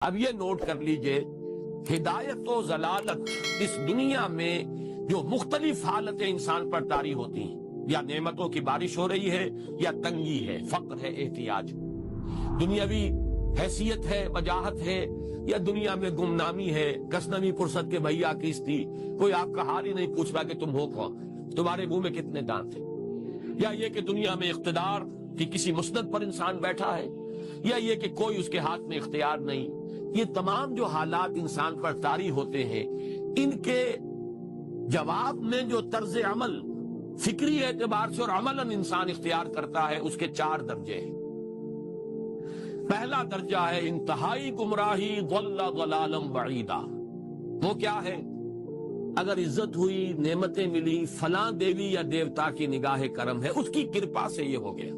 اب یہ نوٹ کر لیجئے، ہدایت و ضلالت اس دنیا میں جو مختلف حالتیں انسان پر طاری ہوتی ہیں، یا نعمتوں کی بارش ہو رہی ہے، یا تنگی ہے، فقر ہے، احتیاج، دنیاوی حیثیت ہے، وجاہت ہے، یا دنیا میں گمنامی ہے، کسنوی پرست کے بھیا کس تھی، کوئی آپ کا حال ہی نہیں پوچھ رہا کہ تم ہو کون، تمہارے منہ میں کتنے دانت تھے، یا یہ کہ دنیا میں اقتدار کی کسی مسند پر انسان بیٹھا ہے، یا یہ کہ کوئی اس کے ہاتھ میں اختیار نہیں. یہ تمام جو حالات انسان پر طاری ہوتے ہیں، ان کے جواب میں جو طرز عمل فکری اعتبار سے اور عملاً انسان اختیار کرتا ہے، اس کے 4 درجے ہیں. پہلا درجہ ہے انتہائی گمراہی، ضل ضلالا بعیدا. وہ کیا ہے؟ اگر عزت ہوئی، نعمتیں ملی، فلاں دیوی یا دیوتا کی نگاہ کرم ہے، اس کی کرپا سے یہ ہو گیا.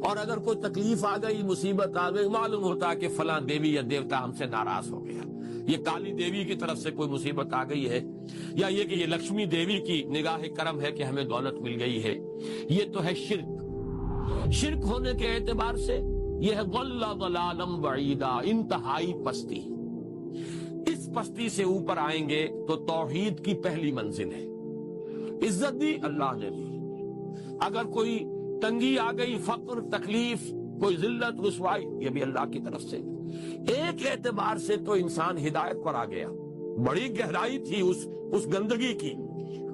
اور اگر کوئی تکلیف آ گئی، مصیبت آ گئی، معلوم ہوتا ہے کہ فلاں دیوی یا دیوتا ہم سے ناراض ہو گیا، یہ کالی دیوی کی طرف سے کوئی مصیبت آ گئی ہے، یا یہ کہ یہ لکشمی دیوی کی نگاہ کرم ہے کہ ہمیں دولت مل گئی ہے. یہ تو ہے شرک. شرک ہونے کے اعتبار سے یہ ہے ضل ضلالا بعیدا، انتہائی پستی. اس پستی سے اوپر آئیں گے تو توحید کی پہلی منزل ہے. عزت دی اللہ نے دی، اگر کوئی تنگی آ گئی، فقر، تکلیف، کوئی ذلت، رسوائی، یہ بھی اللہ کی طرف سے. ایک اعتبار سے تو انسان ہدایت پر آ گیا. بڑی گہرائی تھی اس گندگی کی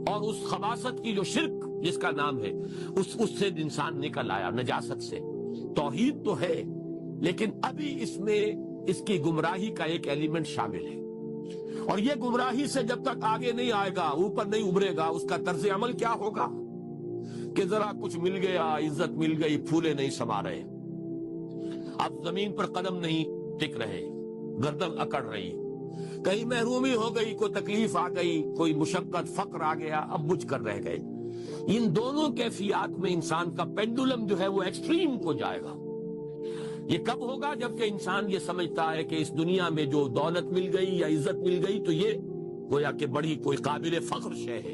اور اس خباثت کی جو شرک جس کا نام ہے، اس سے انسان نکل آیا، نجاست سے. توحید تو ہے، لیکن ابھی اس میں اس کی گمراہی کا ایک ایلیمنٹ شامل ہے. اور یہ گمراہی سے جب تک آگے نہیں آئے گا، اوپر نہیں ابھرے گا، اس کا طرز عمل کیا ہوگا کہ ذرا کچھ مل گیا، عزت مل گئی، پھولے نہیں سما رہے، اب زمین پر قدم نہیں ٹک رہے، گردن اکڑ رہی، کہیں محرومی ہو گئی، کوئی تکلیف آ گئی، کوئی مشقت، فقر آ گیا، اب بجھ کر رہ گئے. ان دونوں کیفیات میں انسان کا پینڈولم جو ہے وہ ایکسٹریم کو جائے گا. یہ کب ہوگا؟ جبکہ انسان یہ سمجھتا ہے کہ اس دنیا میں جو دولت مل گئی یا عزت مل گئی تو یہ گویا کہ بڑی کوئی قابل فخر شے ہے،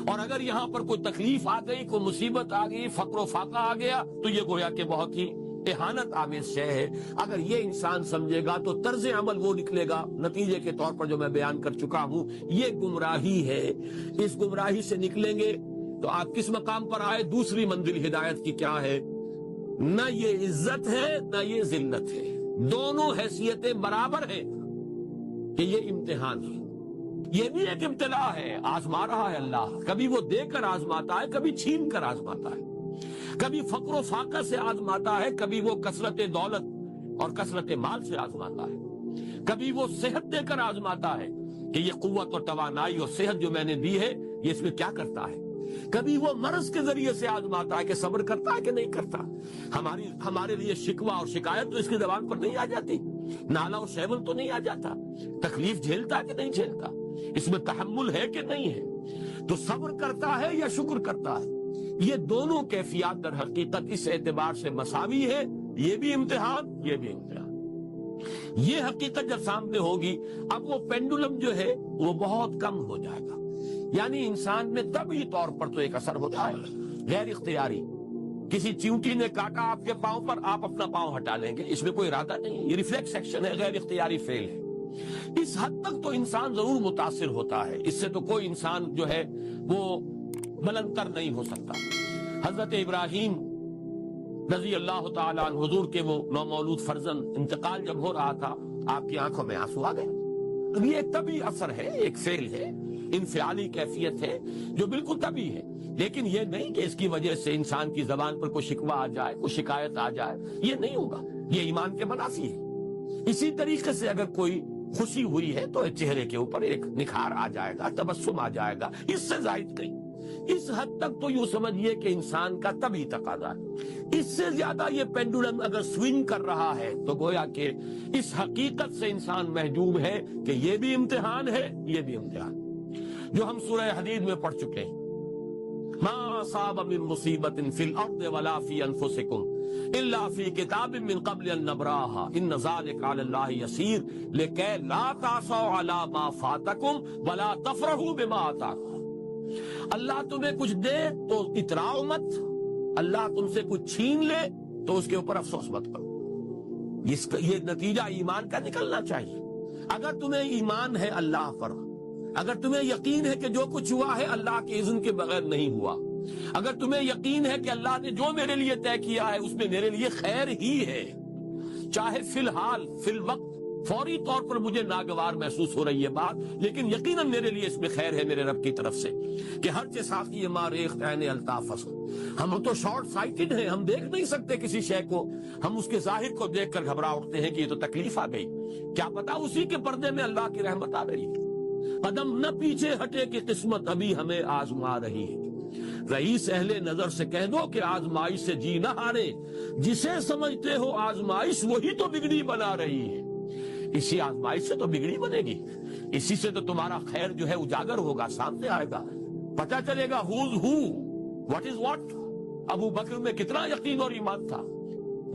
اور اگر یہاں پر کوئی تکلیف آ گئی، کوئی مصیبت آ گئی، فقر و فاقہ آ گیا تو یہ گویا کہ بہت ہی اہانت آمیز شے ہے. اگر یہ انسان سمجھے گا تو طرز عمل وہ نکلے گا نتیجے کے طور پر جو میں بیان کر چکا ہوں. یہ گمراہی ہے. اس گمراہی سے نکلیں گے تو آپ کس مقام پر آئے؟ دوسری منزل ہدایت کی کیا ہے؟ نہ یہ عزت ہے نہ یہ ذلت ہے، دونوں حیثیتیں برابر ہیں کہ یہ امتحان ہے. یہ بھی ایک ابتلا ہے، آزما رہا ہے اللہ. کبھی وہ دے کر آزماتا ہے، کبھی چھین کر آزماتا ہے، کبھی فقر و فاقہ سے آزماتا ہے، کبھی وہ کثرت دولت اور کثرت مال سے آزماتا ہے، کبھی وہ صحت دے کر آزماتا ہے کہ یہ قوت اور توانائی اور صحت جو میں نے دی ہے یہ اس میں کیا کرتا ہے، کبھی وہ مرض کے ذریعے سے آزماتا ہے کہ صبر کرتا ہے کہ نہیں کرتا. ہمارے لیے شکوہ اور شکایت تو اس کی زبان پر نہیں آ جاتی، نالا اور شیول تو نہیں آ جاتا، تکلیف جھیلتا ہے کہ نہیں جھیلتا، اس میں تحمل ہے کہ نہیں ہے، تو صبر کرتا ہے یا شکر کرتا ہے. یہ دونوں کیفیات در حقیقت اس اعتبار سے مساوی ہے. یہ بھی امتحان، یہ بھی امتحان. یہ حقیقت جب سامنے ہوگی، اب وہ پینڈولم جو ہے وہ بہت کم ہو جائے گا. یعنی انسان میں طبعی طور پر تو ایک اثر ہوتا ہے غیر اختیاری. کسی چیونٹی نے کاٹا آپ کے پاؤں پر، آپ اپنا پاؤں ہٹا لیں گے، اس میں کوئی ارادہ نہیں ہے، یہ ریفلیکس ایکشن ہے، غیر اختیاری فعل ہے. اس حد تک تو انسان ضرور متاثر ہوتا ہے، اس سے تو کوئی انسان جو ہے وہ بلند تر نہیں ہو سکتا. حضرت ابراہیم رضی اللہ تعالیٰ عنہ، حضور کے وہ نومولود فرزند، انتقال جب ہو رہا تھا آپ کی آنکھوں میں آنسو آ گئے. اب یہ ایک طبعی اثر ہے، ایک فعل ہے، انفعالی کیفیت ہے جو بالکل طبعی ہے. لیکن یہ نہیں کہ اس کی وجہ سے انسان کی زبان پر کوئی شکوہ آ جائے، کوئی شکایت آ جائے، یہ نہیں ہوگا. یہ ایمان کے منافی ہے. اسی طریقے سے اگر کوئی خوشی ہوئی ہے تو چہرے کے اوپر ایک نکھار آ جائے گا، تبسم آ جائے گا، اس سے زائد نہیں. اس حد تک تو یوں سمجھیے کہ انسان کا طبعی تقاضا ہے. اس سے زیادہ یہ پینڈولم اگر سوئنگ کر رہا ہے تو گویا کہ اس حقیقت سے انسان محجوب ہے کہ یہ بھی امتحان ہے، یہ بھی امتحان، جو ہم سورہ حدید میں پڑھ چکے ہیں. ما اصاب من مصیبت فی الارض ولا فی انفسکم الا فی کتاب من قبل ان نبراها ان ذلک علی اللہ یسیر لکی لا تعصوا علی ما فاتکم ولا تفرحوا بما آتاکم. اللہ تمہیں کچھ دے تو اتراؤ مت، اللہ تم سے کچھ چھین لے تو اس کے اوپر افسوس مت کرو. یہ نتیجہ ایمان کا نکلنا چاہیے. اگر تمہیں ایمان ہے اللہ پر، اگر تمہیں یقین ہے کہ جو کچھ ہوا ہے اللہ کے اذن کے بغیر نہیں ہوا، اگر تمہیں یقین ہے کہ اللہ نے جو میرے لیے طے کیا ہے اس میں میرے لیے خیر ہی ہے، چاہے فی الحال فی الوقت فوری طور پر مجھے ناگوار محسوس ہو رہی ہے بات، لیکن یقیناً میرے لیے اس میں خیر ہے میرے رب کی طرف سے کہ ہر چیز ساقی ما ریخت عین الطافس. ہم تو شارٹ سائٹڈ ہیں، ہم دیکھ نہیں سکتے کسی شے کو، ہم اس کے ظاہر کو دیکھ کر گھبرا اٹھتے ہیں کہ یہ تو تکلیف آ گئی. کیا پتا اسی کے پردے میں اللہ کی رحمت آ رہی ہے. قدم نہ پیچھے ہٹے کہ قسمت ابھی ہمیں آزما رہی ہے. رئیس اہل نظر سے کہہ دو کہ آزمائش سے جی نہ ہارے، جسے سمجھتے ہو آزمائش وہی تو بگڑی بنا رہی ہے. اسی آزمائش سے تو بگڑی بنے گی، اسی سے تو تمہارا خیر جو ہے اجاگر ہوگا، سامنے آئے گا، پتہ چلے گا who's who, what is what. ابو بکر میں کتنا یقین اور ایمان تھا،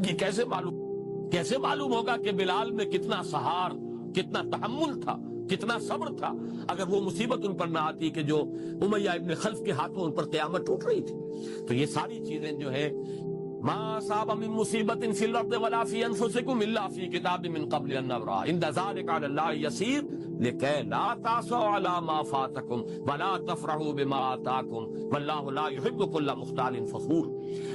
یہ کیسے معلوم ہوگا کہ بلال میں کتنا سہار، کتنا تحمل تھا، کتنا صبر تھا اگر وہ مصیبت ان پر نہ آتی کہ جو امیہ ابن خلف کے ہاتھوں ان پر قیامت ٹوٹ رہی تھی. تو یہ ساری چیزیں جو ہے ما اصاب من مصیبت فی الارض ولا فی انفسکم الا فی کتاب من قبل ان نبرأ ان ذلک علی اللہ یسیر لکی لا تعصوا علی ما فاتکم ولا تفرحوا بما آتاکم واللہ لا یحب کل مختال فخور.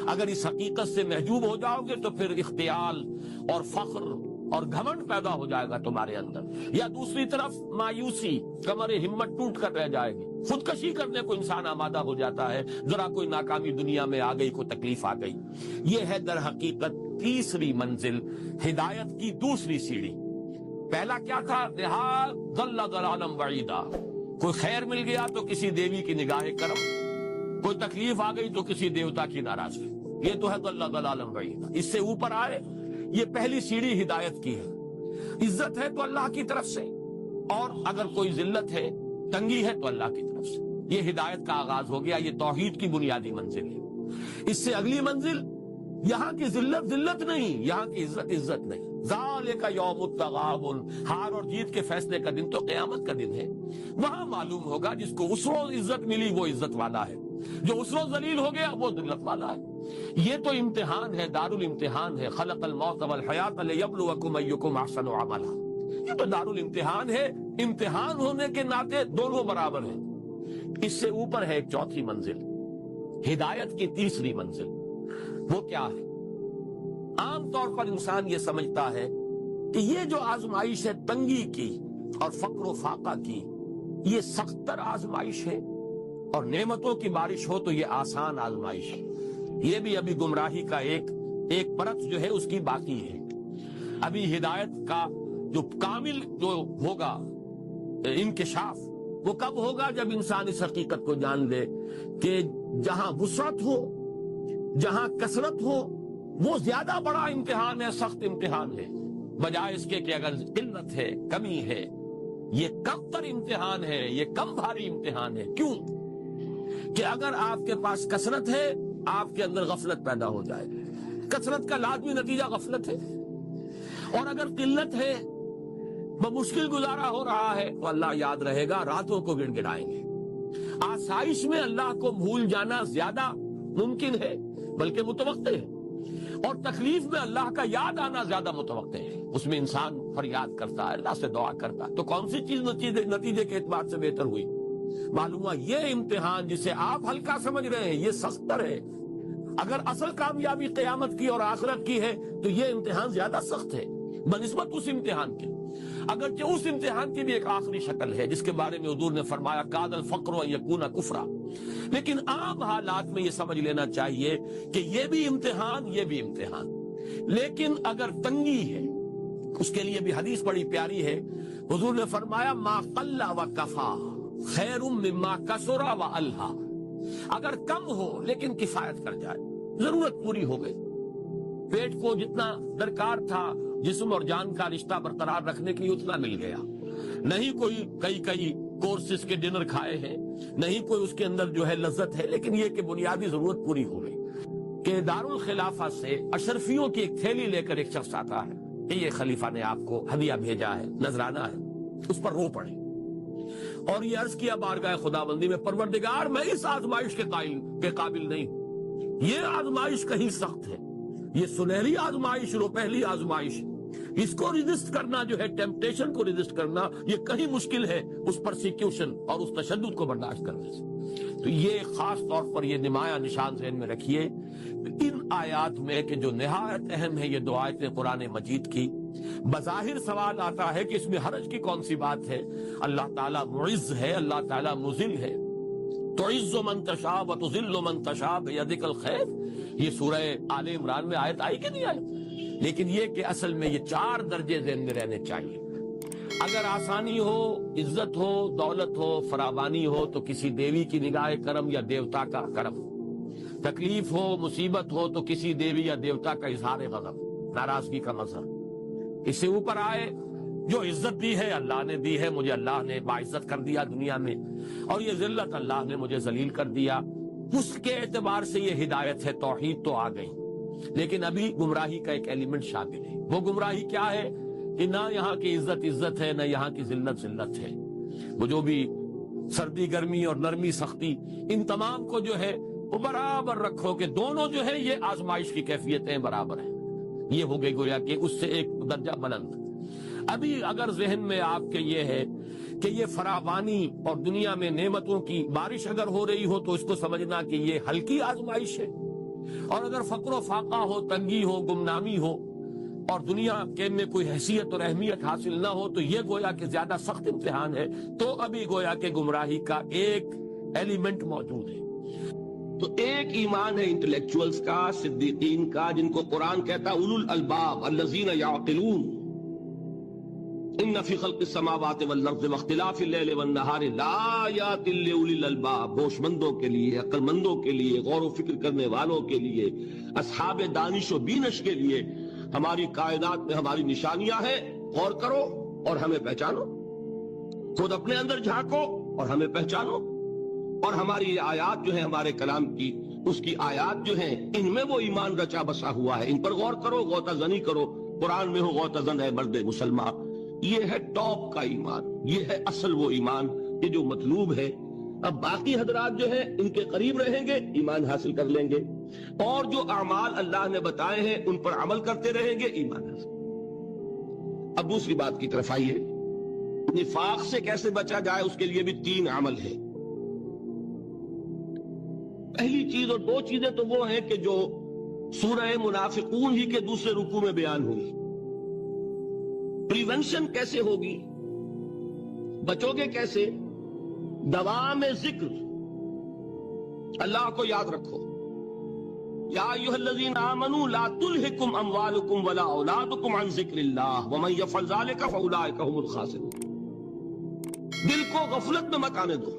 اگر اس حقیقت سے محجوب ہو جاؤ گے تو پھر اختیال اور فخر اور گھمنڈ پیدا ہو جائے گا تمہارے اندر، یا دوسری طرف مایوسی، کمر ہمت ٹوٹ کر رہ جائے گی، خودکشی کرنے کو انسان آمادہ ہو جاتا ہے ذرا کوئی ناکامی دنیا میں آ گئی، کوئی تکلیف آ گئی. یہ ہے در حقیقت تیسری منزل، ہدایت کی دوسری سیڑھی. پہلا کیا تھا؟ نہاد ضل ضلالا بعیدا. کوئی خیر مل گیا تو کسی دیوی کی نگاہ کرم، کوئی تکلیف آ گئی تو کسی دیوتا کی ناراضگی. یہ تو ہے ضل ضلالا بعیدا. اس سے اوپر آئے، یہ پہلی سیڑھی ہدایت کی ہے. عزت ہے تو اللہ کی طرف سے، اور اگر کوئی ذلت ہے، تنگی ہے تو اللہ کی طرف سے. یہ ہدایت کا آغاز ہو گیا، یہ توحید کی بنیادی منزل ہے. اس سے اگلی منزل، یہاں کی ذلت نہیں، یہاں کی عزت نہیں. ذالک یوم التغابن، ہار اور جیت کے فیصلے کا دن تو قیامت کا دن ہے. وہاں معلوم ہوگا جس کو اس روز عزت ملی وہ عزت والا ہے، جو اس روز ذلیل ہو گیا وہ ذلت والا ہے. یہ تو امتحان ہے، دار الامتحان ہے. خلق الموت والحیات لیبلوکم ایکم احسن عملا. یہ تو دار الامتحان ہے، امتحان ہونے کے ناطے دونوں برابر ہیں. اس سے اوپر ہے ایک چوتھی منزل، ہدایت کی تیسری منزل. وہ کیا ہے؟ عام طور پر انسان یہ سمجھتا ہے کہ یہ جو آزمائش ہے تنگی کی اور فقر و فاقہ کی، یہ سخت تر آزمائش ہے، اور نعمتوں کی بارش ہو تو یہ آسان آزمائش ہے. یہ بھی ابھی گمراہی کا ایک پرت جو ہے اس کی باقی ہے. ابھی ہدایت کا جو کامل جو ہوگا انکشاف وہ کب ہوگا؟ جب انسان اس حقیقت کو جان لے کہ جہاں وسعت ہو، جہاں کثرت ہو، وہ زیادہ بڑا امتحان ہے، سخت امتحان ہے، بجائے اس کے کہ اگر قلت ہے، کمی ہے، یہ کم تر امتحان ہے، یہ کم بھاری امتحان ہے. کیوں کہ اگر آپ کے پاس کثرت ہے آپ کے اندر غفلت پیدا ہو جائے. کثرت کا لازمی نتیجہ غفلت ہے. اور اگر قلت ہے، بمشکل گزارا ہو رہا ہے، تو اللہ یاد رہے گا، راتوں کو گن گنائیں گے. آسائش میں اللہ کو بھول جانا زیادہ ممکن ہے بلکہ متوقع ہے، اور تکلیف میں اللہ کا یاد آنا زیادہ متوقع ہے. اس میں انسان فریاد کرتا ہے، اللہ سے دعا کرتا ہے. تو کون سی چیز نتیجے کے اعتبار سے بہتر ہوئی؟ معلوم ہوا یہ امتحان جسے آپ ہلکا سمجھ رہے ہیں یہ سختر ہے. اگر اصل کامیابی قیامت کی اور آخرت کی ہے تو یہ امتحان زیادہ سخت ہے بنسبت اس امتحان کے. اگرچہ اس امتحان کی بھی ایک آخری شکل ہے جس کے بارے میں حضور نے فرمایا کاد الفقر ان یکون کفرا، لیکن عام حالات میں یہ سمجھ لینا چاہیے کہ یہ بھی امتحان، یہ بھی امتحان. لیکن اگر تنگی ہے، اس کے لیے بھی حدیث بڑی پیاری ہے. حضور نے فرمایا ما قل و کفا خیر مما کثر و الہا. اگر کم ہو لیکن کفایت کر جائے، ضرورت پوری ہو گئی، پیٹ کو جتنا درکار تھا جسم اور جان کا رشتہ برقرار رکھنے کے لیے اتنا مل گیا. نہیں کوئی کئی کورسز کے ڈنر کھائے ہیں، نہیں کوئی اس کے اندر جو ہے لذت ہے، لیکن یہ کہ بنیادی ضرورت پوری ہو گئی. کہ دارالخلافہ سے اشرفیوں کی ایک تھیلی لے کر ایک شخص آتا ہے کہ یہ خلیفہ نے آپ کو ہدیہ بھیجا ہے، نذرانہ ہے. اس پر رو پڑے اور یہ عرض کیا بارگاہ خداوندی میں، پروردگار میں اس آزمائش کے قابل نہیں ہوں. یہ آزمائش کہیں سخت ہے، یہ سنہری آزمائش، روپہلی آزمائش. اس کو ریزسٹ کرنا جو ہے، ٹیمپٹیشن کو ریزسٹ کرنا، یہ کہیں مشکل ہے اس پرسیکیوشن اور اس تشدد کو برداشت کرنے سے۔ تو یہ خاص طور پر یہ نمایاں نشان ذہن میں رکھیے، ان آیات میں کہ جو نہایت اہم ہے، یہ دو آیتیں قرآن مجید کی، بظاہر سوال آتا ہے کہ اس میں حرج کی کون سی بات ہے؟ اللہ تعالیٰ معز ہے، اللہ تعالیٰ مذل ہے۔ تعز من تشاء وتذل من تشاء بیدک الخیر، یہ سورہ آل عمران میں آیت آئی کہ نہیں آئی؟ لیکن یہ کہ اصل میں یہ 4 درجے ذہن میں رہنے چاہیے۔ اگر آسانی ہو، عزت ہو، دولت ہو، فراوانی ہو تو کسی دیوی کی نگاہ کرم یا دیوتا کا کرم، تکلیف ہو، مصیبت ہو تو کسی دیوی یا دیوتا کا اظہار غضب، ناراضگی کا مظہر۔ اس سے اوپر آئے جو عزت دی ہے اللہ نے دی ہے، مجھے اللہ نے باعزت کر دیا دنیا میں، اور یہ ذلت اللہ نے مجھے ذلیل کر دیا، اس کے اعتبار سے یہ ہدایت ہے، توحید تو آ گئی، لیکن ابھی گمراہی کا ایک ایلیمنٹ شامل ہے۔ وہ گمراہی کیا ہے کہ نہ یہاں کی عزت ہے، نہ یہاں کی ذلت ہے۔ وہ جو بھی سردی گرمی اور نرمی سختی، ان تمام کو جو ہے وہ برابر رکھو کہ دونوں جو ہے یہ آزمائش کی کیفیتیں برابر ہیں۔ یہ ہو گئی گویا کہ اس سے ایک درجہ بلند۔ ابھی اگر ذہن میں آپ کے یہ ہے کہ یہ فراوانی اور دنیا میں نعمتوں کی بارش اگر ہو رہی ہو تو اس کو سمجھنا کہ یہ ہلکی آزمائش ہے، اور اگر فقر و فاقہ ہو، تنگی ہو، گمنامی ہو، اور دنیا کے میں کوئی حیثیت اور اہمیت حاصل نہ ہو تو یہ گویا کہ زیادہ سخت امتحان ہے، تو ابھی گویا کہ گمراہی کا ایک ایلیمنٹ موجود ہے۔ تو ایک ایمان ہے انٹلیکچوئلز کا، صدیقین کا، جن کو قرآن کہتا ہے اولو الالباب الذین یعقلون، ان فی خلق السماوات والارض واختلاف اللیل والنہار لآیات لأولی الالباب، ہوش مندوں کے لیے، عقل مندوں کے لیے، غور و فکر کرنے والوں کے لیے، اصحاب دانش و بینش کے لیے ہماری کائنات میں ہماری نشانیاں ہیں، غور کرو اور ہمیں پہچانو، خود اپنے اندر جھانکو اور ہمیں پہچانو، اور ہماری آیات جو ہیں ہمارے کلام کی، اس کی آیات جو ہیں ان میں وہ ایمان رچا بسا ہوا ہے، ان پر غور کرو، غوطہ زنی کرو، قرآن میں ہو غوطہ زن ہے مرد مسلمان۔ یہ ہے ٹاپ کا ایمان، یہ ہے اصل وہ ایمان، یہ جو مطلوب ہے۔ اب باقی حضرات جو ہیں ان کے قریب رہیں گے، ایمان حاصل کر لیں گے، اور جو اعمال اللہ نے بتائے ہیں ان پر عمل کرتے رہیں گے، ایمان حاصل۔ اب دوسری بات کی طرف آئیے، نفاق سے کیسے بچا جائے، اس کے لیے بھی 3 عمل ہے۔ پہلی چیز، اور 2 چیزیں تو وہ ہیں کہ جو سورہ منافقون ہی کے دوسرے رکوع میں بیان ہوئی۔ پریونشن کیسے ہوگی، بچو گے کیسے؟ دوام ذکر، اللہ کو یاد رکھو۔ یا ایھا الذین آمنوا لا تلہکم اموالکم ولا اولادکم عن ذکر اللہ ومن یفعل ذلک فاولئک هم الخاسرون۔ دل کو غفلت میں مت آنے دو،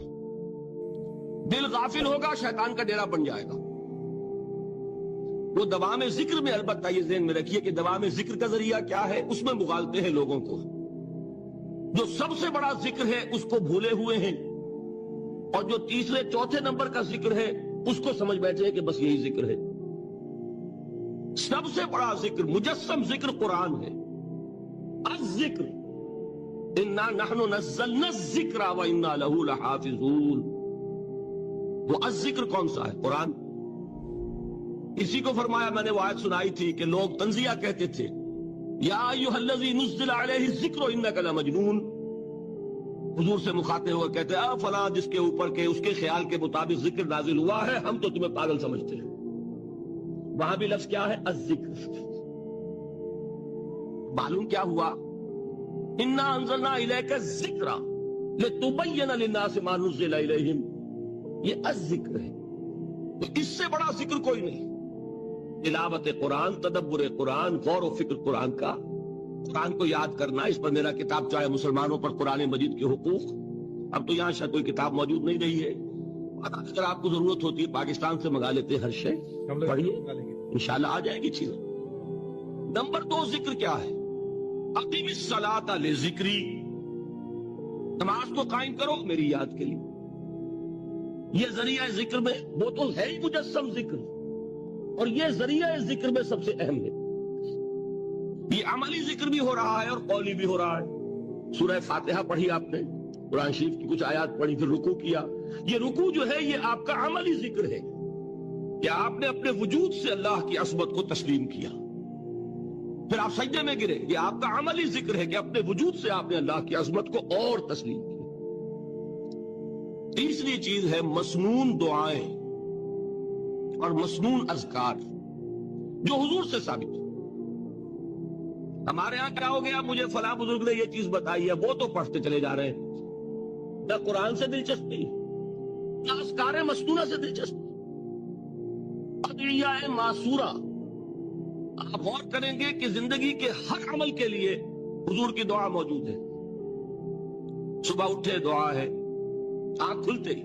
دل غافل ہوگا شیطان کا ڈیرا بن جائے گا۔ وہ دوام ذکر میں، البتہ یہ ذہن میں رکھیے کہ دوام ذکر کا ذریعہ کیا ہے، اس میں مغالتے ہیں لوگوں کو۔ جو سب سے بڑا ذکر ہے اس کو بھولے ہوئے ہیں، اور جو تیسرے چوتھے نمبر کا ذکر ہے اس کو سمجھ بیٹھے ہیں کہ بس یہی ذکر ہے۔ سب سے بڑا ذکر، مجسم ذکر قرآن ہے۔ الذکر انا نحن نزلنا الذکر وانا له لحافظون۔ وہ الذکر کون سا ہے؟ قرآن۔ اسی کو فرمایا، میں نے وہ آیت سنائی تھی کہ لوگ تنزیہ کہتے تھے، یا ایھا الذی نزل علیہ الذکر انک لمجنون۔ حضور سے مخاطب ہوا کہتے ہیں فلاں جس کے اوپر کے اس کے خیال کے مطابق ذکر نازل ہوا ہے، ہم تو تمہیں پاگل سمجھتے ہیں۔ وہاں بھی لفظ کیا ہے؟ الذکر۔ معلوم کیا ہوا؟ انا انزلنا الیک الذکر لتبین للناس ما نزل الیہم، یہ الذکر ہے۔ تو اس سے بڑا ذکر کوئی نہیں۔ تلاوت قرآن، تدبر قرآن، غور و فکر قرآن کا، قرآن کو یاد کرنا، اس پر میرا کتاب چاہے مسلمانوں پر قرآن مجید کے حقوق، اب تو یہاں شاید کوئی کتاب موجود نہیں رہی ہے، اگر آپ کو ضرورت ہوتی ہے پاکستان سے منگا لیتے ہر شے، پڑھیے انشاءاللہ آ جائے گی چیز۔ نمبر 2 ذکر کیا ہے؟ اقیم الصلاۃ لذکری، نماز کو قائم کرو میری یاد کے لیے۔ یہ ذریعہ ذکر میں، وہ تو ہے ہی مجسم ذکر، اور یہ ذریعہ ذکر میں سب سے اہم ہے۔ یہ عملی ذکر بھی ہو رہا ہے اور قولی بھی ہو رہا ہے۔ سورہ فاتحہ پڑھی آپ نے، قرآن شریف کی کچھ آیات پڑھی، پھر رکوع کیا۔ یہ رکوع جو ہے یہ آپ کا عملی ذکر ہے کہ آپ نے اپنے وجود سے اللہ کی عظمت کو تسلیم کیا۔ پھر آپ سجدے میں گرے. یہ آپ کا عملی ذکر ہے کہ اپنے وجود سے آپ نے اللہ کی عظمت کو اور تسلیم کی. تیسری چیز ہے مسنون دعائیں اور مسنون اذکار جو حضور سے ثابت ہے. ہمارے ہاں کیا ہو گیا، مجھے فلاں بزرگ نے یہ چیز بتائی ہے، وہ تو پڑھتے چلے جا رہے ہیں. نہ قرآن سے دلچسپی، نہ اذکار مسنونہ سے دلچسپی. ادعیہ معصورہ، آپ غور کریں گے کہ زندگی کے ہر عمل کے لیے حضور کی دعا موجود ہے. صبح اٹھے دعا ہے، آنکھ کھلتے ہی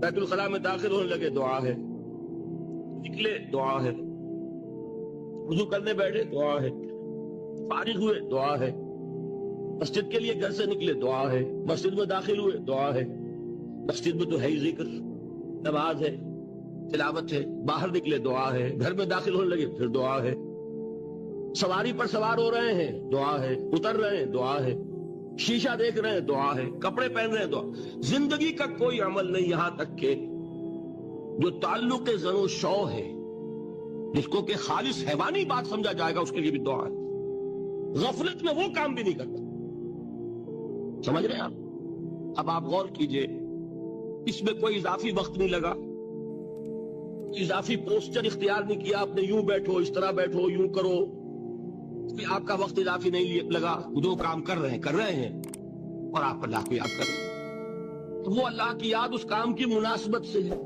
بیت الخلاء میں داخل ہونے لگے دعا ہے، نکلے دعا ہے، وضو کرنے بیٹھے دعا ہے، فارغ ہوئے دعا ہے، مسجد کے لیے گھر سے نکلے دعا ہے، مسجد میں داخل ہوئے دعا ہے. مسجد میں تو ہے ہی ذکر، نماز ہے، تلاوت ہے، باہر نکلے دعا ہے، گھر میں داخل ہونے لگے پھر دعا ہے، سواری پر سوار ہو رہے ہیں دعا ہے، اتر رہے ہیں دعا ہے، شیشہ دیکھ رہے ہیں دعا ہے، کپڑے پہن رہے ہیں دعا. زندگی کا کوئی عمل نہیں یہاں تک کہ جو تعلق زن و شو ہے، جس کو کہ خالص حیوانی بات سمجھا جائے گا، اس کے لیے بھی دعا ہے. غفلت میں وہ کام بھی نہیں کرتا. سمجھ رہے ہیں آپ؟ اب آپ غور کیجئے، اس میں کوئی اضافی وقت نہیں لگا، اضافی پوسچر اختیار نہیں کیا آپ نے، یوں بیٹھو، اس طرح بیٹھو، یوں کرو، آپ کا وقت اضافی نہیں لگا. دو کام کر رہے ہیں اور آپ اللہ کو یاد کر رہے ہیں. وہ اللہ کی یاد اس کام کی مناسبت سے ہے.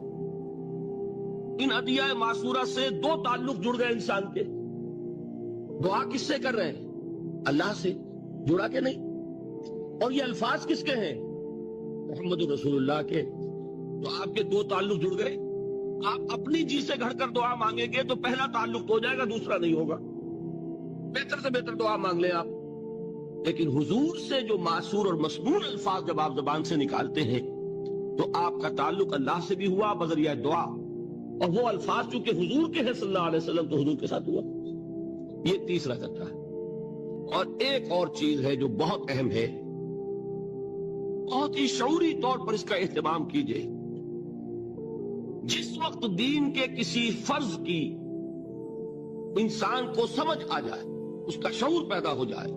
ان ادعیہ معصورہ سے دو تعلق جڑ گئے انسان کے. دعا کس سے کر رہے ہیں؟ اللہ سے. جڑا کہ نہیں؟ اور یہ الفاظ کس کے ہیں؟ محمد رسول اللہ کے. تو آپ کے دو تعلق جڑ گئے. آپ اپنی جی سے گھڑ کر دعا مانگیں گے تو پہلا تعلق تو ہو جائے گا، دوسرا نہیں ہوگا. بہتر سے بہتر دعا مانگ لیں آپ. لیکن حضور سے جو معصور اور مسنون الفاظ جب آپ زبان سے نکالتے ہیں تو آپ کا تعلق اللہ سے بھی ہوا بذریعہ دعا، اور وہ الفاظ چونکہ حضور کے ہیں صلی اللہ علیہ وسلم تو حضور کے ساتھ ہوا. یہ تیسرا درجہ ہے. اور ایک اور چیز ہے جو بہت اہم ہے، بہت ہی شعوری طور پر اس کا اہتمام کیجئے. جس وقت دین کے کسی فرض کی انسان کو سمجھ آ جائے، اس کا شعور پیدا ہو جائے،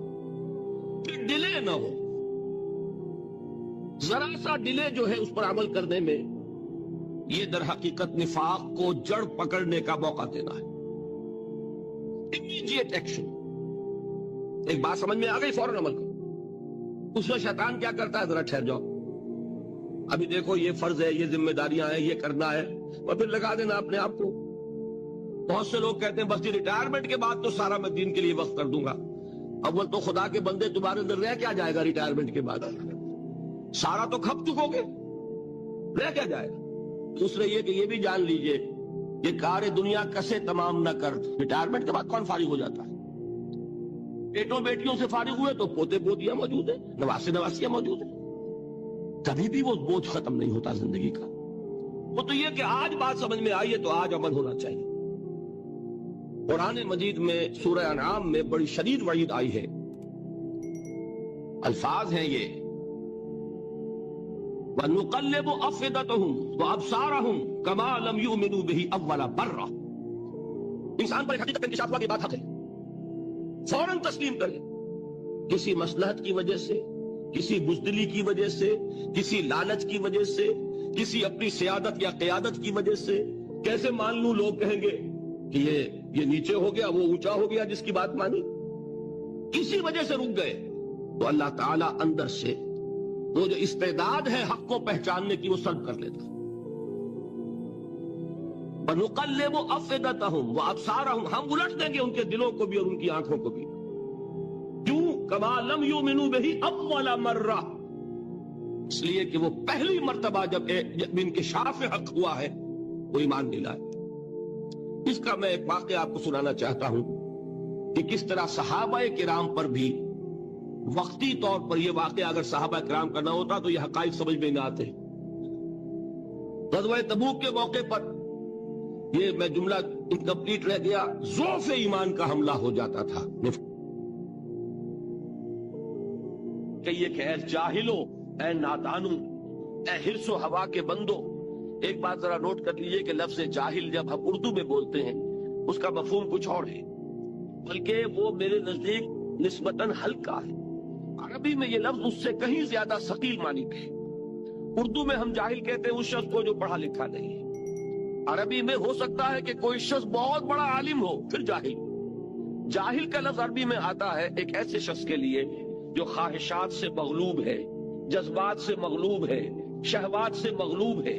پھر ڈیلے نہ ہو. ذرا سا ڈیلے جو ہے اس پر عمل کرنے میں، یہ در حقیقت نفاق کو جڑ پکڑنے کا موقع دینا ہے. Immediate action. ایک بات سمجھ میں آ گئی، فوراً عمل کرو. اس میں شیطان کیا کرتا ہے؟ ذرا ٹھہر جاؤ، ابھی دیکھو یہ فرض ہے، یہ ذمہ داریاں ہیں، یہ کرنا ہے، اور پھر لگا دینا اپنے آپ کو. بہت سے لوگ کہتے ہیں بس جی ریٹائرمنٹ کے بعد تو سارا میں دین کے لیے وقت کر دوں گا. اول تو خدا کے بندے تمہارے اندر رہ کیا جائے گا ریٹائرمنٹ کے بعد؟ سارا تو کھپ چکو گے، رہ کیا جائے گا؟ دوسرے یہ کہ یہ بھی جان لیجئے یہ کار دنیا کسے تمام نہ کر، ریٹائرمنٹ کے بعد کون فارغ ہو جاتا ہے؟ بیٹوں بیٹیوں سے فارغ ہوئے تو پوتے پوتیاں موجود ہیں، نواسے نواسیاں موجود ہیں. کبھی بھی وہ بوجھ ختم نہیں ہوتا زندگی کا. وہ تو یہ کہ آج بات سمجھ میں آئی ہے تو آج عمل ہونا چاہیے. قرآن مجید میں سورہ انعام میں بڑی شدید وعید آئی ہے. الفاظ ہیں یہ، وَنُقَلِّبُ أَفْئِدَتَهُمْ وَأَبْصَارَهُمْ كَمَا لَمْ يُؤْمِنُوا بِهِ أَوَّلَ مَرَّةٍ. انسان پر حقیقت انکشاف ہوا کی بات حق ہے، فوراً تسلیم کرے. کسی مصلحت کی وجہ سے، کسی بزدلی کی وجہ سے، کسی لالچ کی وجہ سے، کسی اپنی سیادت یا قیادت کی وجہ سے کیسے مان لوں؟ لوگ کہیں گے کہ یہ نیچے ہو گیا، وہ اونچا ہو گیا جس کی بات مانی. کسی وجہ سے رک گئے تو اللہ تعالیٰ اندر سے وہ جو استعداد ہے حق کو پہچاننے کی وہ سلب کر لیتا. وَنُقَلِّبُ أَفْئِدَتَهُمْ وَأَبْصَارَهُمْ. ہم الٹ دیں گے ان کے دلوں کو بھی اور ان کی آنکھوں کو بھی. کیوں؟ كَمَا لَمْ يُؤْمِنُوا بِهِ أَوَّلَ مَرَّةٍ. اس لیے کہ وہ پہلی مرتبہ جب انکشاف حق ہوا ہے وہ ایمان نہیں لائے. اس کا میں ایک واقعہ آپ کو سنانا چاہتا ہوں کہ کس طرح صحابہ کرام پر بھی وقتی طور پر یہ واقعہ اگر صحابہ کرام کا نہ ہوتا تو یہ حقائق سمجھ میں نہ آتے. غزوہ تبوک کے موقع پر یہ میں جملہ انکمپلیٹ رہ گیا، ضعف ایمان کا حملہ ہو جاتا تھا. کہیے کہ اے جاہلو، اے نادانو، اے حرص و ہوا کے بندو. ایک بات ذرا نوٹ کر لیجئے کہ لفظ جاہل جب ہم اردو میں بولتے ہیں اس کا مفہوم کچھ اور ہے. بلکہ وہ میرے نزدیک نسبتاً ہلکا ہے۔ عربی میں یہ لفظ اس سے کہیں زیادہ ثقیل معنی ہے۔ اردو میں ہم جاہل کہتے ہیں اس شخص کو جو پڑھا لکھا نہیں ہے۔ عربی میں ہو سکتا ہے کہ کوئی شخص بہت بڑا عالم ہو پھر جاہل۔ جاہل کا لفظ عربی میں آتا ہے ایک ایسے شخص کے لیے جو خواہشات سے مغلوب ہے، جذبات سے مغلوب ہے، شہوات سے مغلوب ہے۔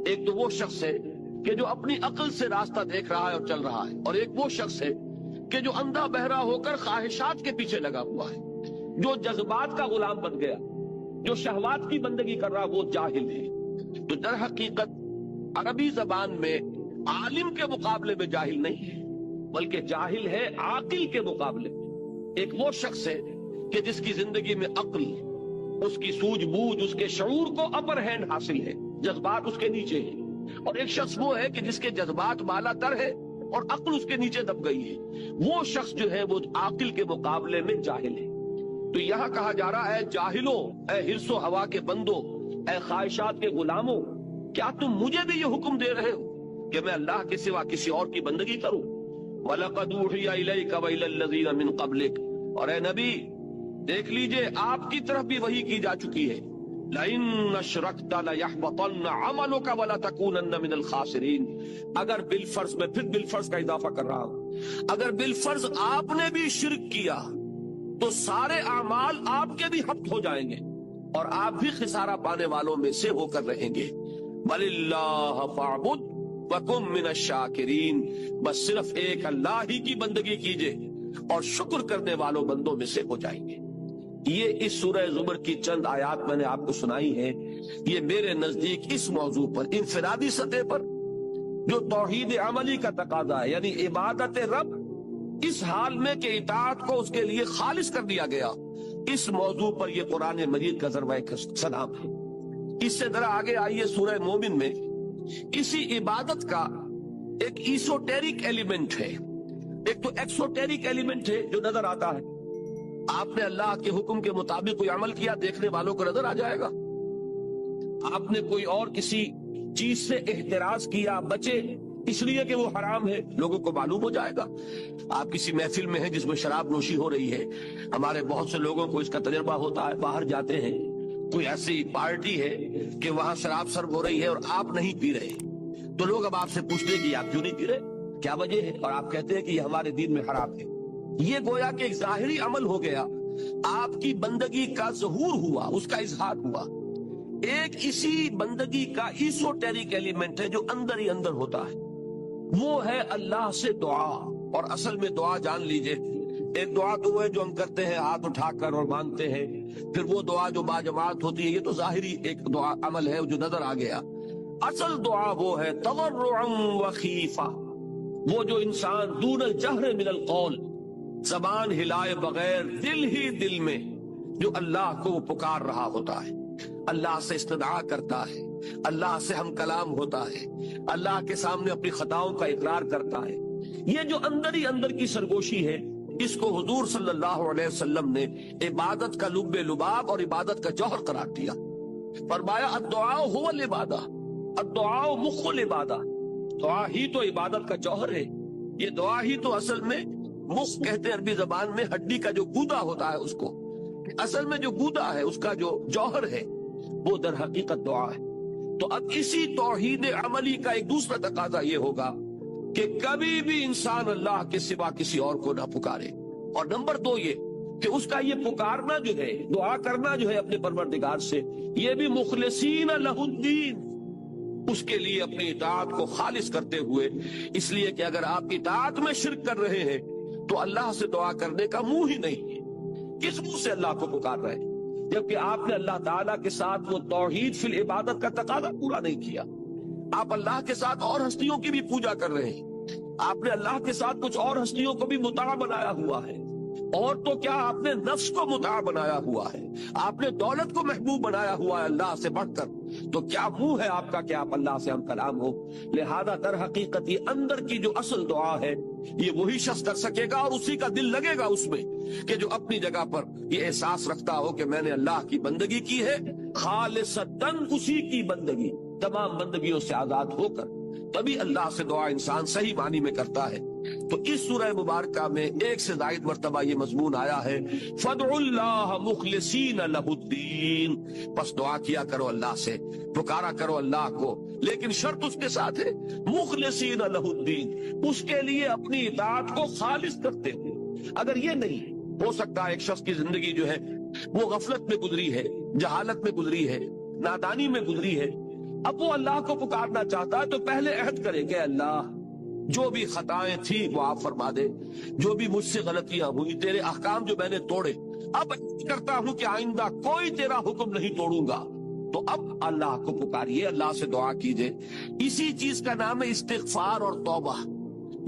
ایک تو وہ شخص ہے کہ جو اپنی عقل سے راستہ دیکھ رہا ہے اور چل رہا ہے، اور ایک وہ شخص ہے کہ جو اندھا بہرا ہو کر خواہشات کے پیچھے لگا ہوا ہے، جو جذبات کا غلام بن گیا، جو شہوات کی بندگی کر رہا، وہ جاہل ہے۔ تو در حقیقت عربی زبان میں عالم کے مقابلے میں جاہل نہیں ہے، بلکہ جاہل ہے عاقل کے مقابلے میں۔ ایک وہ شخص ہے کہ جس کی زندگی میں عقل، اس کی سوجھ بوجھ، اس کے شعور کو اپر ہینڈ حاصل ہے، جذبات اس کے نیچے ہیں۔ اور ایک شخص وہ ہے کہ جس کے جذبات بالا تر ہے اور عقل اس کے نیچے دب گئی ہے۔ وہ شخص جو ہے وہ عاقل کے مقابلے میں جاہل ہے۔ تو یہاں کہا جا رہا ہے جاہلوں، اے حرص و ہوا کے بندوں، اے خواہشات کے غلاموں، کیا تم مجھے بھی یہ حکم دے رہے ہو کہ میں اللہ کے سوا کسی اور کی بندگی کروں؟ وَلَقَدْ أُوحِيَ إِلَيْكَ وَإِلَى الَّذِينَ مِن قَبْلِكَ، اور اے نبی دیکھ لیجئے آپ کی طرف بھی وحی کی جا چکی ہے، لَإِنَّ أَشْرَكْتَ لَيَحْبَطَنَّ عَمَلُكَ وَلَتَكُونَنَّ مِنَ الْخَاسِرِينَ۔ اگر بالفرض، میں پھر بالفرض کا اضافہ کر رہا ہوں، اگر بالفرض آپ نے بھی شرک کیا تو سارے اعمال آپ کے بھی حبط ہو جائیں گے اور آپ بھی خسارہ پانے والوں میں سے ہو کر رہیں گے۔ بَلِ اللَّهَ فَاعْبُدْ وَكُن مِّنَ الشَّاكِرِينَ، بس صرف ایک اللہ ہی کی بندگی کیجئے اور شکر کرنے والوں بندوں میں سے ہو جائیں گے۔ یہ اس سورہ زمر کی چند آیات میں نے آپ کو سنائی ہیں، یہ میرے نزدیک اس موضوع پر انفرادی سطح پر جو توحید عملی کا تقاضا ہے، یعنی عبادت رب اس حال میں کہ اطاعت کو اس کے لیے خالص کر دیا گیا، اس موضوع پر یہ قرآن مجید کا ضربہ سلام ہے۔ اس سے ذرا آگے آئیے، سورہ مومن میں اسی عبادت کا ایک ایسوٹیرک ایلیمنٹ ہے، ایک تو ایکسوٹیرک ایلیمنٹ ہے جو نظر آتا ہے۔ آپ نے اللہ کے حکم کے مطابق کوئی عمل کیا، دیکھنے والوں کو نظر آ جائے گا۔ آپ نے کوئی اور کسی چیز سے احتراز کیا، بچے اس لیے کہ وہ حرام ہے، لوگوں کو معلوم ہو جائے گا۔ آپ کسی محفل میں ہیں جس میں شراب نوشی ہو رہی ہے، ہمارے بہت سے لوگوں کو اس کا تجربہ ہوتا ہے، باہر جاتے ہیں، کوئی ایسی پارٹی ہے کہ وہاں شراب سرو ہو رہی ہے اور آپ نہیں پی رہے، تو لوگ اب آپ سے پوچھتے ہیں کہ آپ کیوں نہیں پی رہے، کیا وجہ ہے، اور آپ کہتے ہیں کہ یہ ہمارے دین میں حرام ہے۔ یہ گویا کہ ایک ظاہری عمل ہو گیا، آپ کی بندگی کا ظہور ہوا، اس کا اظہار ہوا۔ ایک اسی بندگی کا ایسوٹیرک ایلیمنٹ ہے جو اندر ہی اندر ہوتا ہے، وہ ہے اللہ سے دعا۔ اور اصل میں دعا جان لیجئے، ایک دعا تو وہ ہے جو ہم کرتے ہیں ہاتھ اٹھا کر اور مانگتے ہیں، پھر وہ دعا جو باجماعت ہوتی ہے، یہ تو ظاہری ایک دعا عمل ہے جو نظر آ گیا۔ اصل دعا وہ ہے تضرعا وخیفہ، وہ جو انسان دون الجہر من القول، زبان ہلائے بغیر دل ہی دل میں جو اللہ کو پکار رہا ہوتا ہے، اللہ سے استدعا کرتا ہے، اللہ سے ہم کلام ہوتا ہے، اللہ کے سامنے اپنی خطاؤں کا اقرار کرتا ہے۔ یہ جو اندر ہی اندر کی سرگوشی ہے، اس کو حضور صلی اللہ علیہ وسلم نے عبادت کا لب لباب اور عبادت کا جوہر قرار دیا۔ فرمایا الدعاء هو العبادہ، الدعاء مخ العبادہ، دعا ہی تو عبادت کا جوہر ہے۔ یہ دعا ہی تو اصل میں مخ کہتے ہیں عربی زبان میں ہڈی کا جو گودا ہوتا ہے، اس کو اصل میں جو گودا ہے، اس کا جو جوہر ہے، وہ در حقیقت دعا ہے۔ تو اب اسی توحید عملی کا ایک دوسرا تقاضا یہ ہوگا کہ کبھی بھی انسان اللہ کے سوا کسی اور کو نہ پکارے، اور نمبر دو یہ کہ اس کا یہ پکارنا جو ہے، دعا کرنا جو ہے اپنے پروردگار سے، یہ بھی مخلصین لہ الدین، اس کے لیے اپنی اطاعت کو خالص کرتے ہوئے، اس لیے کہ اگر آپ اطاعت میں شرک کر رہے ہیں تو اللہ سے دعا کرنے کا منہ ہی نہیں ہے، کس منہ سے اللہ کو پکار رہے ہیں؟ جبکہ آپ نے اللہ تعالیٰ کے ساتھ وہ توحید فی العبادت کا تقاضا پورا نہیں کیا۔ آپ اللہ کے ساتھ اور ہستیوں کی بھی پوجا کر رہے ہیں، آپ نے اللہ کے ساتھ کچھ اور ہستیوں کو بھی مطاع بنایا ہوا ہے، اور تو کیا آپ نے نفس کو مطاع بنایا ہوا ہے، آپ نے دولت کو محبوب بنایا ہوا ہے اللہ سے بڑھ کر، تو کیا منہ ہے آپ کا کہ آپ اللہ سے ہم کلام ہو؟ لہذا در حقیقت یہ اندر کی جو اصل دعا ہے، یہ وہی شخص کر سکے گا، اور اسی کا دل لگے گا اس میں، کہ جو اپنی جگہ پر یہ احساس رکھتا ہو کہ میں نے اللہ کی بندگی کی ہے خالصتاً، اسی کی بندگی، تمام بندگیوں سے آزاد ہو کر، تبھی اللہ سے دعا انسان صحیح معنی میں کرتا ہے۔ تو اس سورہ مبارکہ میں ایک سے زائد مرتبہ یہ مضمون آیا ہے، فَادْعُوا اللَّهَ مُخْلِصِينَ لَهُ الدِّينَ، پس دعا کیا کرو اللہ سے، پکارا کرو اللہ کو، لیکن شرط اس کے ساتھ ہے مخلصین لہ الدین، اس کے لیے اپنی اطاعت کو خالص کرتے ہوئے۔ اگر یہ نہیں ہو سکتا، ایک شخص کی زندگی جو ہے وہ غفلت میں گزری ہے، جہالت میں گزری ہے، نادانی میں گزری ہے، اب وہ اللہ کو پکارنا چاہتا ہے تو پہلے عہد کرے کہ اللہ جو بھی خطائیں تھی وہ آپ فرما دے، جو بھی مجھ سے غلطیاں ہوئی، تیرے احکام جو میں نے توڑے، اب کرتا ہوں کہ آئندہ کوئی تیرا حکم نہیں توڑوں گا۔ تو اب اللہ کو پکاریے، اللہ سے دعا کیجئے۔ اسی چیز کا نام ہے استغفار اور توبہ۔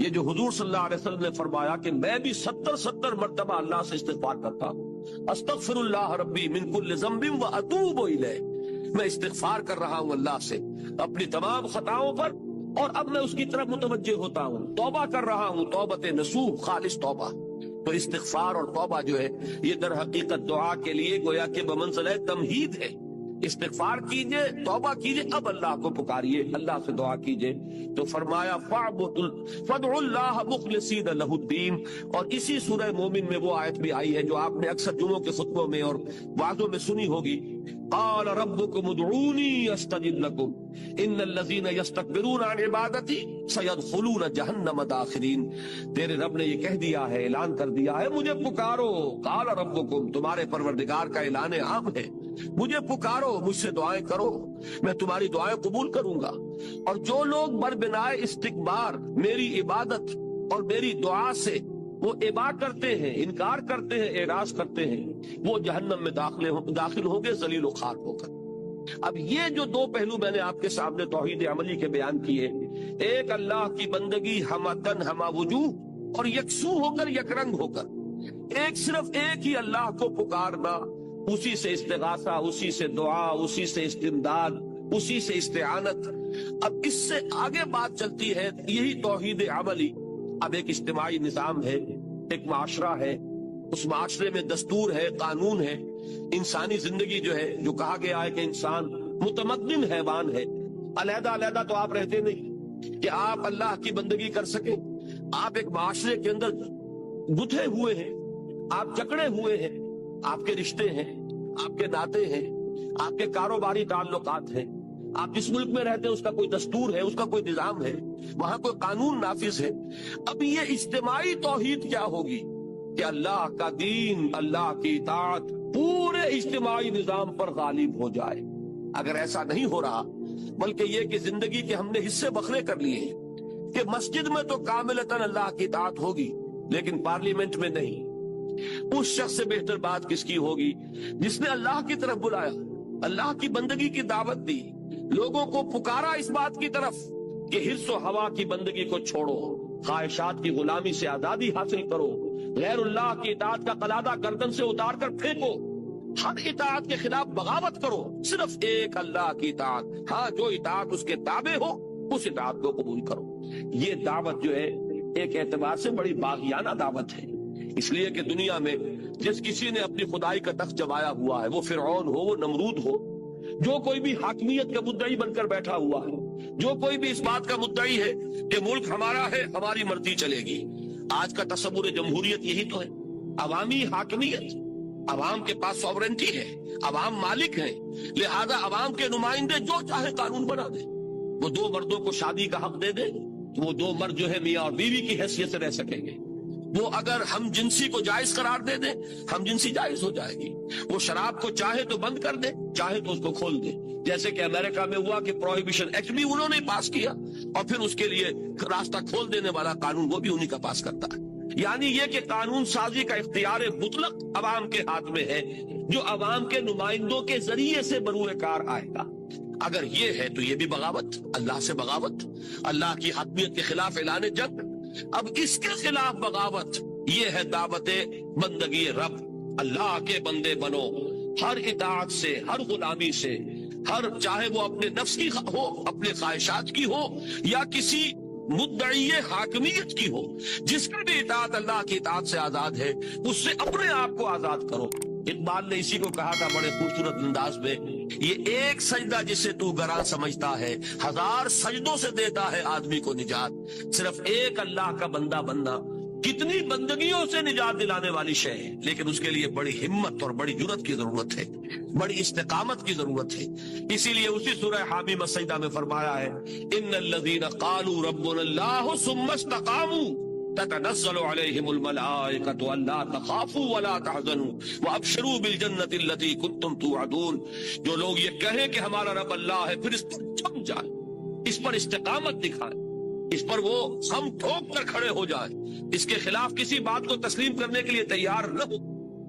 یہ جو حضور صلی اللہ علیہ وسلم نے فرمایا کہ میں بھی 70 مرتبہ اللہ سے استغفار کرتا ہوں، استغفر اللہ ربی من کل ذنب واتوب الیہ، میں استغفار کر رہا ہوں اللہ سے اپنی تمام خطاؤں پر، اور اب میں اس کی طرف متوجہ ہوتا ہوں، توبہ کر رہا ہوں، توبت نصوح، خالص توبہ۔ تو استغفار اور توبہ جو ہے یہ در حقیقت دعا کے لیے گویا کہ بمنزلہ تمہید ہے۔ استغفار کیجئے، توبہ کیجئے، اب اللہ کو پکاریے، اللہ سے دعا کیجئے۔ تو فرمایا فَادْعُوا اللَّهَ مُخْلِصِينَ لَهُ الدِّينَ، اور اسی سورہ مومن میں وہ آیت بھی آئی ہے جو آپ نے اکثر جمعوں کے خطبوں میں اور وعظوں میں سنی ہوگی، قال ربكم ادعوني استجب لكم ان الذين يستكبرون عن عبادتي سيدخلون جہنم داخرین۔ تیرے رب نے یہ کہہ دیا ہے، اعلان کر دیا ہے، مجھے پکارو، قال ربكم، تمہارے پروردگار کا اعلان عام ہے، مجھے پکارو، مجھ سے دعائیں کرو، میں تمہاری دعائیں قبول کروں گا۔ اور جو لوگ بربنائے استکبار میری عبادت اور میری دعا سے وہ ابا کرتے ہیں، انکار کرتے ہیں، اعراض کرتے ہیں، وہ جہنم میں داخل ہوں گے ذلیل و خوار ہو کر۔ اب یہ جو دو پہلو میں نے آپ کے سامنے توحید عملی کے بیان کیے، ایک اللہ کی بندگی ہمہ تن ہمہ وجوہ اور یکسو ہو کر، یک رنگ ہو کر، ایک صرف ایک ہی اللہ کو پکارنا، اسی سے استغاثہ، اسی سے دعا، اسی سے استمداد، اسی سے استعانت۔ اب اس سے آگے بات چلتی ہے، یہی توحید عملی۔ اب ایک اجتماعی نظام ہے، ایک معاشرہ ہے، اس معاشرے میں دستور ہے، قانون ہے، انسانی زندگی جو ہے، جو کہا گیا ہے کہ انسان متمدن حیوان ہے، علیحدہ علیحدہ تو آپ رہتے نہیں کہ آپ اللہ کی بندگی کر سکیں۔ آپ ایک معاشرے کے اندر گتھے ہوئے ہیں، آپ جکڑے ہوئے ہیں، آپ کے رشتے ہیں، آپ کے ناطے ہیں، آپ کے کاروباری تعلقات ہیں، آپ جس ملک میں رہتے ہیں اس کا کوئی دستور ہے، اس کا کوئی نظام ہے، وہاں کوئی قانون نافذ ہے۔ اب یہ اجتماعی توحید کیا ہوگی کہ اللہ کا دین، اللہ کی اطاعت پورے اجتماعی نظام پر غالب ہو جائے۔ اگر ایسا نہیں ہو رہا، بلکہ یہ کہ زندگی کے ہم نے حصے بکھرے کر لیے ہیں کہ مسجد میں تو کاملتاً اللہ کی اطاعت ہوگی لیکن پارلیمنٹ میں نہیں، اس شخص سے بہتر بات کس کی ہوگی جس نے اللہ کی طرف بلایا، اللہ کی بندگی کی دعوت دی، لوگوں کو پکارا اس بات کی طرف کہ حرص و ہوا کی بندگی کو چھوڑو، خواہشات کی غلامی سے آزادی حاصل کرو، غیر اللہ کی اطاعت کا قلادہ گردن سے اتار کر پھینکو، ہر اطاعت کے خلاف بغاوت کرو، صرف ایک اللہ کی اطاعت، ہاں جو اطاعت اس کے تابع ہو اس اطاعت کو قبول کرو۔ یہ دعوت جو ہے ایک اعتبار سے بڑی باغیانہ دعوت ہے، اس لیے کہ دنیا میں جس کسی نے اپنی خدائی کا تخت جمایا ہوا ہے، وہ فرعون ہو، وہ نمرود ہو، جو کوئی بھی حاکمیت کا مدعی بن کر بیٹھا ہوا ہے، جو کوئی بھی اس بات کا مدعی ہے کہ ملک ہمارا ہے، ہماری مرضی چلے گی۔ آج کا تصور جمہوریت یہی تو ہے، عوامی حاکمیت، عوام کے پاس سوورنٹی ہے، عوام مالک ہیں، لہذا عوام کے نمائندے جو چاہے قانون بنا دے۔ وہ دو مردوں کو شادی کا حق دے دے تو وہ دو مرد جو ہے میاں اور بیوی کی حیثیت سے رہ سکیں گے۔ وہ اگر ہم جنسی کو جائز قرار دے دیں، ہم جنسی جائز ہو جائے گی۔ وہ شراب کو چاہے تو بند کر دے، چاہے تو اس کو کھول دے، جیسے کہ امریکہ میں ہوا کہ پروہیبیشن ایکٹ بھی انہوں نے پاس کیا اور پھر اس کے لیے راستہ کھول دینے والا قانون وہ بھی انہی کا پاس کرتا ہے۔ یعنی یہ کہ قانون سازی کا اختیار مطلق عوام کے ہاتھ میں ہے، جو عوام کے نمائندوں کے ذریعے سے بروئے کار آئے گا۔ اگر یہ ہے تو یہ بھی بغاوت، اللہ سے بغاوت، اللہ کی حاکمیت کے خلاف اعلان جنگ۔ اب اس کے خلاف بغاوت یہ ہے دعوت بندگی رب، اللہ کے بندے بنو، ہر اطاعت سے، ہر غلامی سے، ہر چاہے وہ اپنے نفس کی ہو، اپنے خواہشات کی ہو یا کسی مدعی حاکمیت کی ہو، جس کی بھی اطاعت اللہ کی اطاعت سے آزاد ہے، اس سے اپنے آپ کو آزاد کرو۔ اقبال نے اسی کو کہا تھا بڑے خوبصورت انداز میں، یہ ایک سجدہ جسے تو گراں سمجھتا ہے، ہزار سجدوں سے دیتا ہے آدمی کو نجات۔ صرف ایک اللہ کا بندہ بننا کتنی بندگیوں سے نجات دلانے والی شے ہے، لیکن اس کے لیے بڑی ہمت اور بڑی جرت کی ضرورت ہے، بڑی استقامت کی ضرورت ہے۔ اسی لیے اسی سورہ حامیم السجدہ میں فرمایا ہے، ان الذین قالوا ربنا اللہ ثم استقاموا تتنزل علیہم الملائکۃ الا تخافوا ولا تحزنوا وابشروا بالجنۃ التي كنتم توعدون۔ جو لوگ یہ کہیں کہ ہمارا رب اللہ ہے، پھر اس پر جم جائیں، اس پر استقامت دکھائیں، اس پر وہ ہم ٹھوک کر کھڑے ہو جائیں، اس کے خلاف کسی بات کو تسلیم کرنے کے لیے تیار نہ ہو،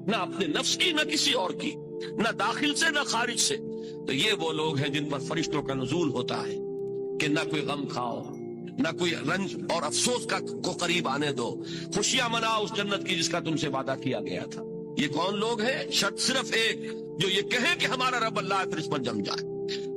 نہ اپنے نفس کی نہ کسی اور کی، نہ داخل سے نہ خارج سے۔ تو یہ وہ لوگ ہیں جن پر فرشتوں کا نزول ہوتا ہے کہ نہ کوئی غم کھاؤ، نہ کوئی رنج اور افسوس کو قریب آنے دو، خوشیاں مناؤ اس جنت کی جس کا تم سے وعدہ کیا گیا تھا۔ یہ کون لوگ ہیں؟ شرط صرف ایک، جو یہ کہیں کہ ہمارا رب اللہ ہے، پھر اس پر جم جائے۔